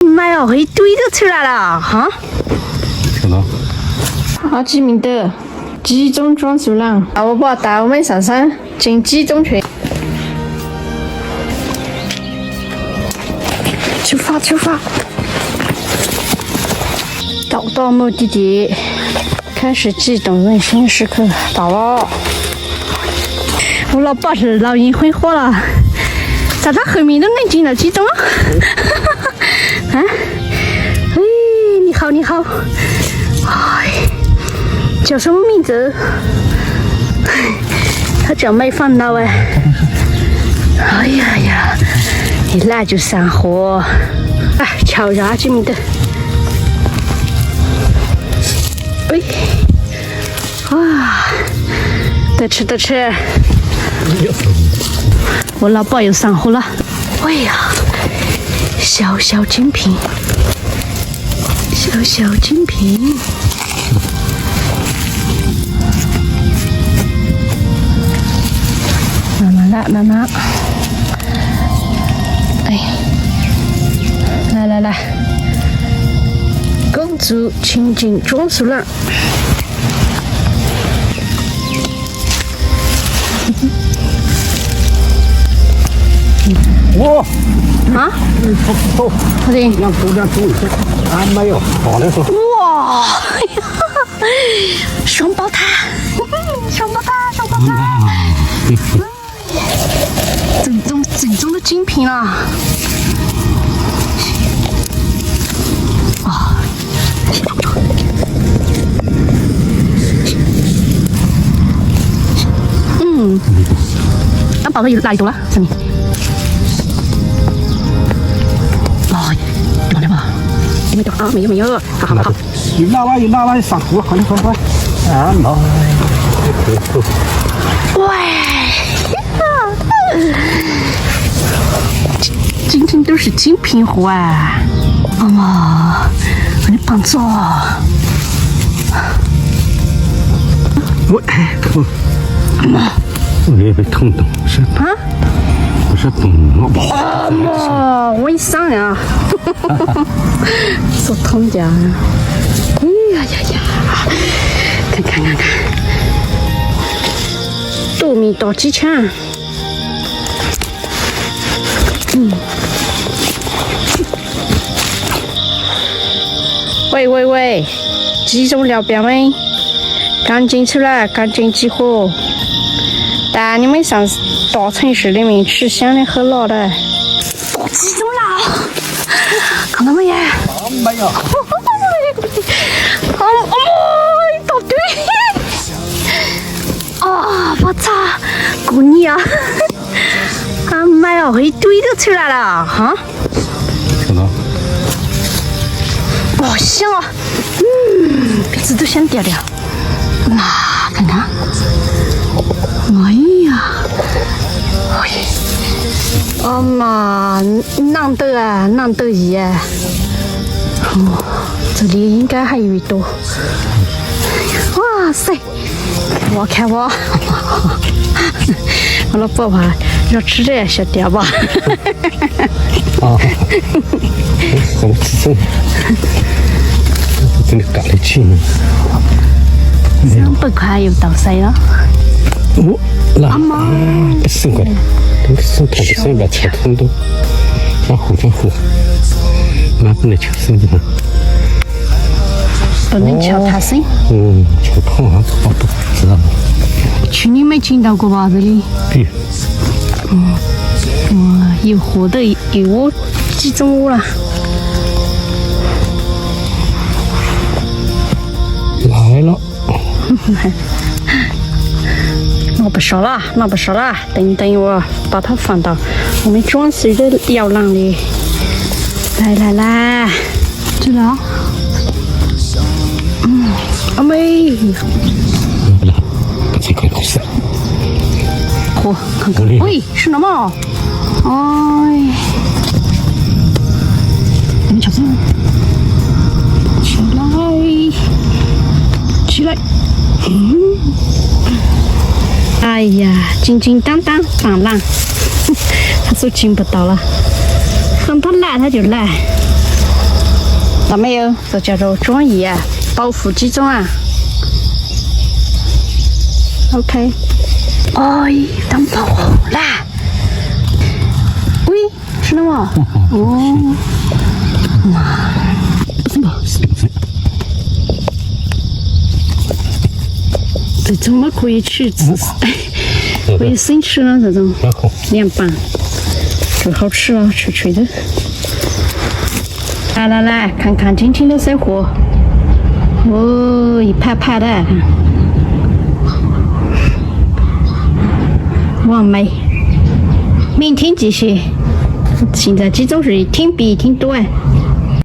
妈呀，一堆都出来了哈！看到？好几名的集中装修郎，我爸带我们上山进集中去。出发，出发！到目的地，开始激动人生时刻到了。我老爸是老鹰挥霍了，在他后面都能进了激动了。啊，哎，你好，你好，哎，叫什么名字？他叫没烦恼哎。哎呀呀，一来就上火，哎，瞧着阿基米德。哎，哇，得吃得吃。我老爸又上火了。哎呀，小小精品，小小精品。慢慢来，慢慢。哎，来来来，公主情景装修了。哇！啊？走，好的。让姑娘注意些，俺没有，好的说。哇！双胞胎，双胞胎，双胞胎。正宗的精品啊！啊！那宝贝有哪里多了？上面。哦，有了吧？有没有啊？没有没有，好好好。有那玩意，那玩意上火，快快快！啊妈！喂！今天都是精品货哎！妈妈，你帮助我。我也被疼到，是啊？不是动了吧？妈，我一上啊，说痛家。哎呀呀呀！看看看看，多米大机枪。喂喂喂，集中聊表妹，赶紧出来，赶紧集合，带你们上大城市里面吃香的喝辣的。集中了，看到没有？没有。一大堆！啊，我操，姑娘！啊妈呀，一堆都出来了哈！看到？哦，香啊！鼻子都想掉掉。那看看，哎呀，哎妈，难得啊，难得一哎！哦，这里应该还有一朵。哇塞！我看我，我老婆话要吃这些掉吧。啊，好吃，真的干得起呢。200块又到谁了？哦，那不是过来，这个手看着手把吃很多，然后，那不能吃生的。不能敲他声。敲痛啊，好不知道吗？去年没进到过吧这里？对。有活的有我集中我了。来了。那不说了，那不说了，等一会儿把它放到我们装修的摇篮里。来，这了。阿妹。不这个东西。嚯，看看，喂，是那么？哎，你瞧这，起来，哎呀，紧紧当当，放浪，他说听不到了，喊他来他就来。到没有？这叫做转移啊，保护集中啊。OK。哎，当保护啦！喂，吃了吗？哦，哇，什么？这种嘛可以去吃，可以生吃了这种，凉拌，可好吃了，脆脆的。来，看看今天的收获。哦，一盘盘的，完美。明天继续。现在几周日一天比一天短。